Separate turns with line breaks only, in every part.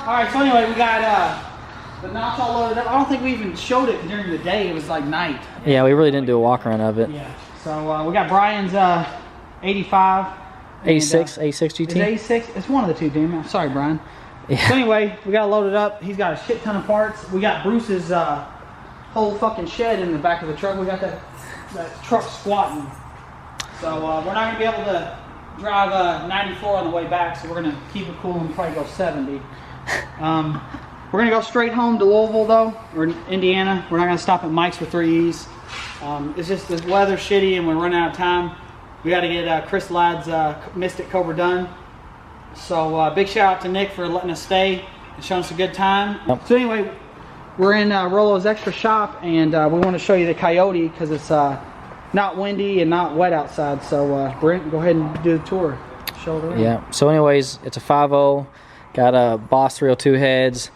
Alright, so anyway, we got the notch all loaded up. I don't think we even showed it during the day. It was like night.
Yeah, we really didn't do a walk around of it.
Yeah. So we got Brian's 85.
86, 86 GT?
Is it 86? It's one of the two, damn it. I'm sorry, Brian.
Yeah.
So anyway, we got it loaded up. He's got a shit ton of parts. We got Bruce's whole fucking shed in the back of the truck. We got that truck squatting. So we're not going to be able to drive 94 on the way back, so we're going to keep it cool and probably go 70. We're going to go straight home to Louisville, though, or Indiana. We're not going to stop at Mike's for 3 E's. It's just the weather's shitty and we're running out of time. We got to get Chris Ladd's Mystic Cobra done. So big shout out to Nick for letting us stay and showing us a good time. Yep. So anyway, we're in Rolo's extra shop, and we want to show you the Coyote because it's not windy and not wet outside. So Brent, go ahead and do the tour. Show it around.
Yeah. So anyways, it's a 5.0. Got a Boss 302 heads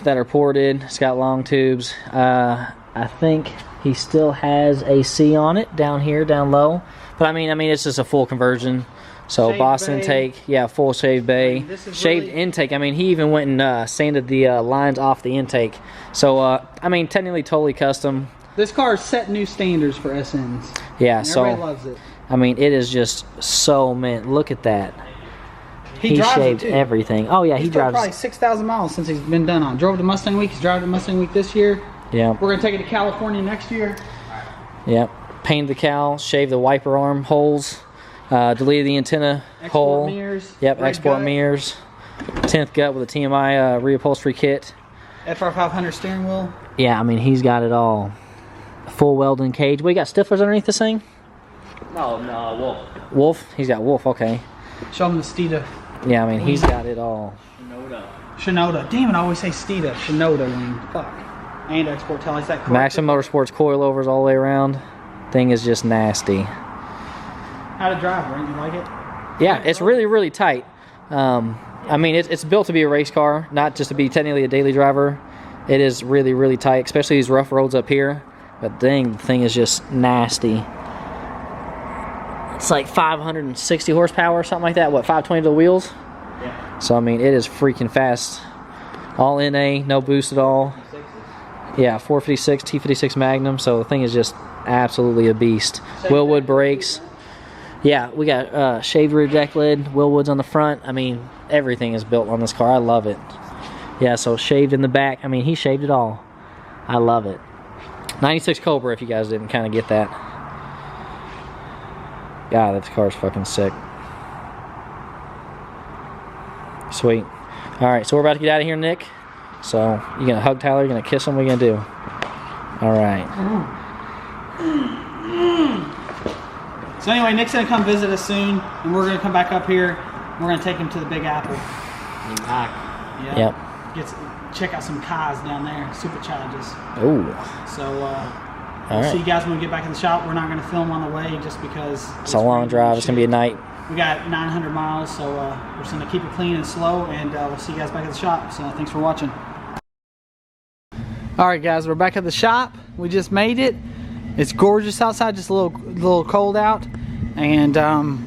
that are ported. It's got long tubes. I think he still has AC on it down here, down low. But I mean, it's just a full conversion. So
Shaved
Boss
bay.
Intake, yeah, full shaved bay. Shaved really intake. I mean, he even went and sanded the lines off the intake. So I mean, technically totally custom.
This car has set new standards for SNs.
Yeah,
and
so
everybody loves it.
I mean, it is just so mint. Look at that. He shaved everything. Oh yeah, he drives
probably 6,000 miles since he's been done on. Drove the Mustang Week. He's driving the Mustang Week this year.
Yeah.
We're gonna take it to California next year.
Yep. Painted the cowl, shaved the wiper arm holes, deleted the antenna hole.
Mirrors.
Yep. Export gut. Mirrors. 10th gut with a TMI reupholstery kit.
FR500 steering wheel.
Yeah, I mean he's got it all. Full welding cage. We got stiflers underneath this thing.
No, Wolf.
Wolf. He's got Wolf. Okay.
Show him the Steeda.
Yeah, I mean he's got it all.
Shinoda. Damn it, I always say Steeda. Shinoda wing. Fuck. And export tail. That
Maxim Motorsports coilovers all the way around. Thing is just nasty.
How to drive, right? You like it?
Yeah, it's really, really tight. I mean, it's built to be a race car, not just to be technically a daily driver. It is really, really tight, especially these rough roads up here. But dang, the thing is just nasty. It's like 560 horsepower or something like that. What, 520 to the wheels?
Yeah.
So, I mean, it is freaking fast. All NA, no boost at all. Yeah, 456, T56 Magnum. So the thing is just absolutely a beast. Willwood brakes. Yeah, we got shaved rear deck lid, Willwoods on the front. I mean, everything is built on this car. I love it. Yeah, so shaved in the back. I mean, he shaved it all. I love it. 96 Cobra, if you guys didn't kind of get that. God, that car's fucking sick. Sweet. All right, so we're about to get out of here, Nick. So you gonna hug Tyler? You gonna kiss him? What are you gonna do? All right.
So anyway, Nick's gonna come visit us soon, and we're gonna come back up here. We're gonna take him to the Big Apple.
Yeah.
Yep. Check out some cars down there, superchargers.
Ooh.
So we'll see you guys when we get back in the shop. We're not gonna film on the way just because
it's a long drive. It's gonna be a night.
We got 900 miles, so we're just gonna keep it clean and slow, and we'll see you guys back at the shop. So thanks for watching. All right, guys, we're back at the shop. We just made it. It's gorgeous outside, just a little cold out, and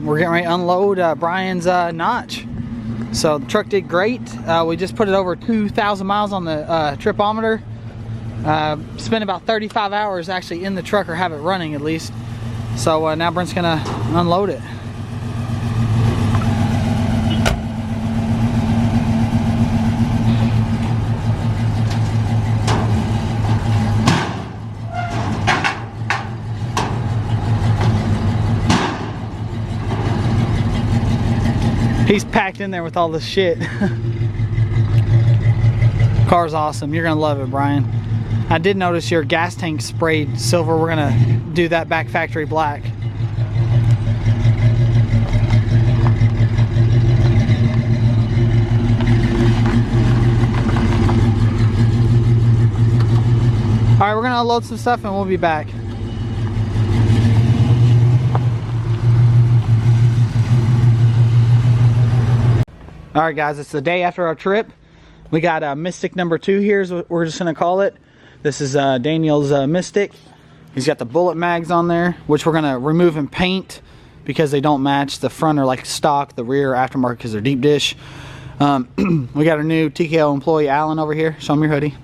we're getting ready to unload Brian's notch. So the truck did great. We just put it over 2,000 miles on the tripometer. Spent about 35 hours actually in the truck, or have it running at least. So now Brent's gonna unload it. He's packed in there with all this shit. Car's awesome. You're gonna love it, Brian. I did notice your gas tank sprayed silver. We're gonna do that back factory black. All right, we're gonna unload some stuff and we'll be back. All right, guys, it's the day after our trip. We got Mystic number 2 here, is what we're just gonna call it. This is Daniel's Mystic. He's got the bullet mags on there, which we're gonna remove and paint because they don't match. The front are like stock, the rear are aftermarket because they're deep dish. We got our new TKO employee, Alan, over here. Show him your hoodie.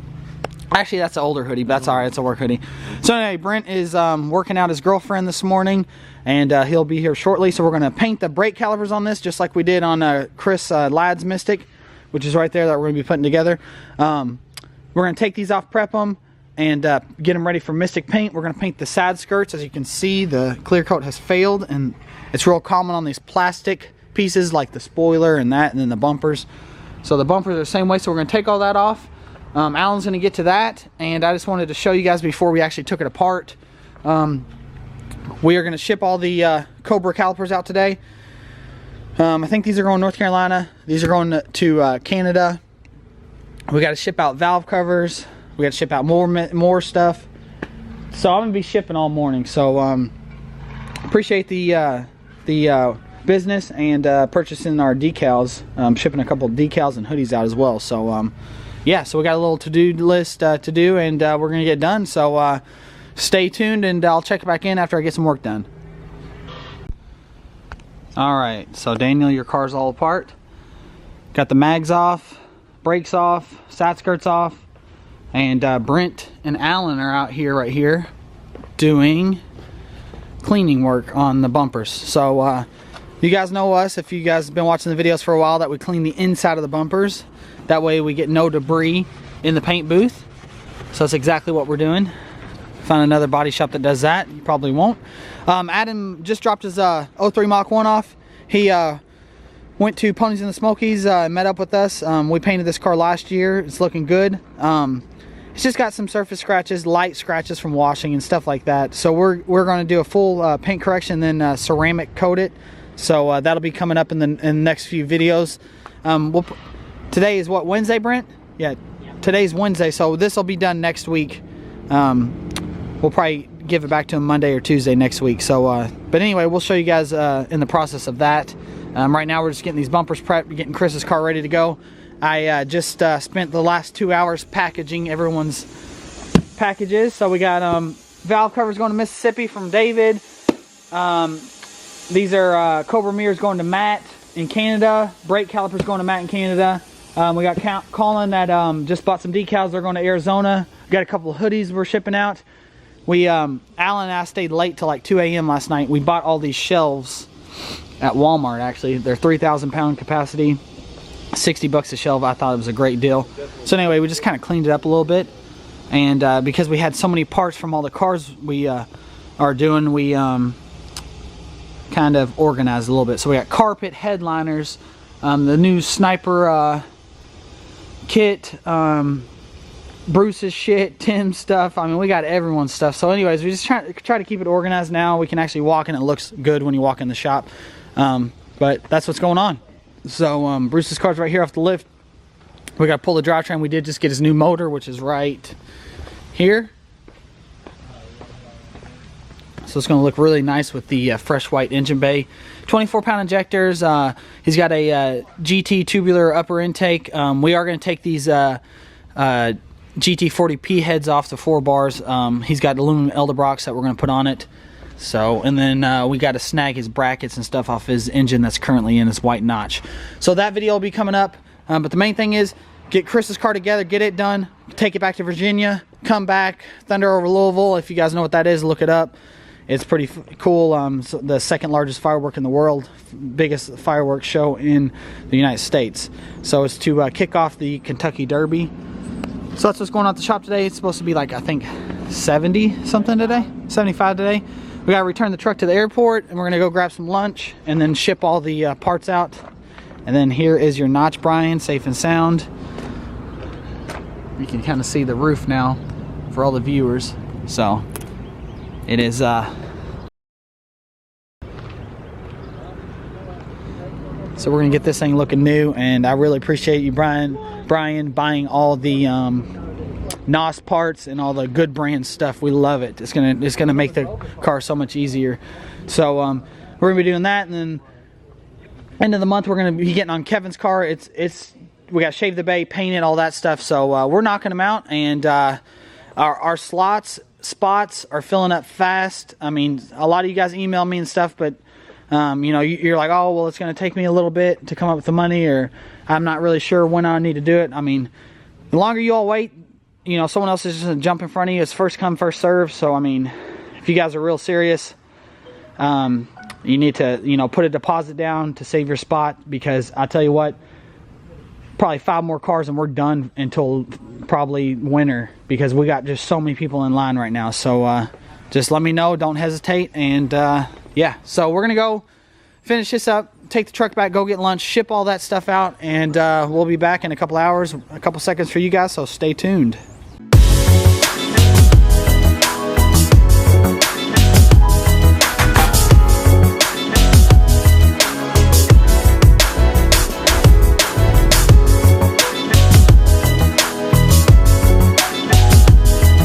Actually, that's an older hoodie, but that's all right. It's a work hoodie. So anyway, Brent is working out his girlfriend this morning, and he'll be here shortly. So we're going to paint the brake calipers on this, just like we did on Chris Ladd's Mystic, which is right there that we're going to be putting together. We're going to take these off, prep them, and get them ready for Mystic paint. We're going to paint the side skirts. As you can see, the clear coat has failed, and it's real common on these plastic pieces like the spoiler and that, and then the bumpers. So the bumpers are the same way, so we're going to take all that off. Alan's going to get to that, and I just wanted to show you guys before we actually took it apart. We are going to ship all the Cobra calipers out today. I think these are going to North Carolina. These are going to Canada. We got to ship out valve covers. We got to ship out more stuff. So I'm going to be shipping all morning. So appreciate the business and purchasing our decals. Shipping a couple of decals and hoodies out as well. So yeah, so we got a little to-do list to do, and we're going to get done. So stay tuned, and I'll check back in after I get some work done. Alright, so Daniel, your car's all apart. Got the mags off, brakes off, side skirts off, and Brent and Alan are out here, right here, doing cleaning work on the bumpers. So you guys know us, if you guys have been watching the videos for a while, that we clean the inside of the bumpers. That way we get no debris in the paint booth. So that's exactly what we're doing. Found another body shop that does that. You probably won't. Adam just dropped his 03 Mach 1 off. He went to Ponies in the Smokies, met up with us. We painted this car last year. It's looking good. It's just got some surface scratches, light scratches from washing and stuff like that. So we're going to do a full paint correction, then ceramic coat it. So that'll be coming up in the next few videos. Today is what, Wednesday, Brent? Yeah, today's Wednesday, so this will be done next week. We'll probably give it back to him Monday or Tuesday next week. So, but anyway, we'll show you guys in the process of that. Right now, we're just getting these bumpers prepped, getting Chris's car ready to go. I just spent the last 2 hours packaging everyone's packages. So we got valve covers going to Mississippi from David. These are Cobra mirrors going to Matt in Canada. Brake calipers going to Matt in Canada. We got Colin that just bought some decals. They're going to Arizona. We got a couple of hoodies we're shipping out. Alan and I stayed late till like 2 a.m. last night. We bought all these shelves at Walmart, actually. They're 3,000 pound capacity, 60 bucks a shelf. I thought it was a great deal. So anyway, we just kind of cleaned it up a little bit. And because we had so many parts from all the cars we are doing, we kind of organized a little bit. So we got carpet, headliners, the new sniper kit, Bruce's shit, Tim's stuff. I mean, we got everyone's stuff. So anyways, we just try to keep it organized now. We can actually walk in. It looks good when you walk in the shop. But that's what's going on. So Bruce's car's right here off the lift. We got to pull the drivetrain. We did just get his new motor, which is right here. So it's going to look really nice with the fresh white engine bay. 24 pound injectors. He's got a GT tubular upper intake. We are going to take these GT40P heads off the 4 bars. He's got aluminum Elderbrox that we're going to put on it. So, and then we got to snag his brackets and stuff off his engine that's currently in his white notch. So that video will be coming up. But the main thing is get Chris's car together, get it done, take it back to Virginia, come back, thunder over Louisville. If you guys know what that is, look it up. It's pretty cool. So the second largest firework in the world, biggest fireworks show in the United States. So it's to kick off the Kentucky Derby. So that's what's going on at the shop today. It's supposed to be like, I think, 70 something today, 75 today. We got to return the truck to the airport, and we're going to go grab some lunch and then ship all the parts out. And then here is your notch, Brian, safe and sound. You can kind of see the roof now for all the viewers. So it is so we're gonna get this thing looking new, and I really appreciate you, Brian buying all the NOS parts and all the good brand stuff. We love it. It's gonna make the car so much easier. So we're gonna be doing that, and then end of the month we're gonna be getting on Kevin's car. We got to shave the bay, paint it, all that stuff. So we're knocking them out, and our spots are filling up fast. I mean, a lot of you guys email me and stuff, but You know, you're like, oh, well, it's going to take me a little bit to come up with the money, or I'm not really sure when I need to do it. I mean, the longer you all wait, you know, someone else is just going to jump in front of you. It's first come, first serve. So, I mean, if you guys are real serious, you need to, you know, put a deposit down to save your spot, because I tell you what, probably 5 more cars and we're done until probably winter, because we got just so many people in line right now. So just let me know, don't hesitate. And yeah, so we're gonna go finish this up, take the truck back, go get lunch, ship all that stuff out, and we'll be back in a couple hours, a couple seconds for you guys, so stay tuned.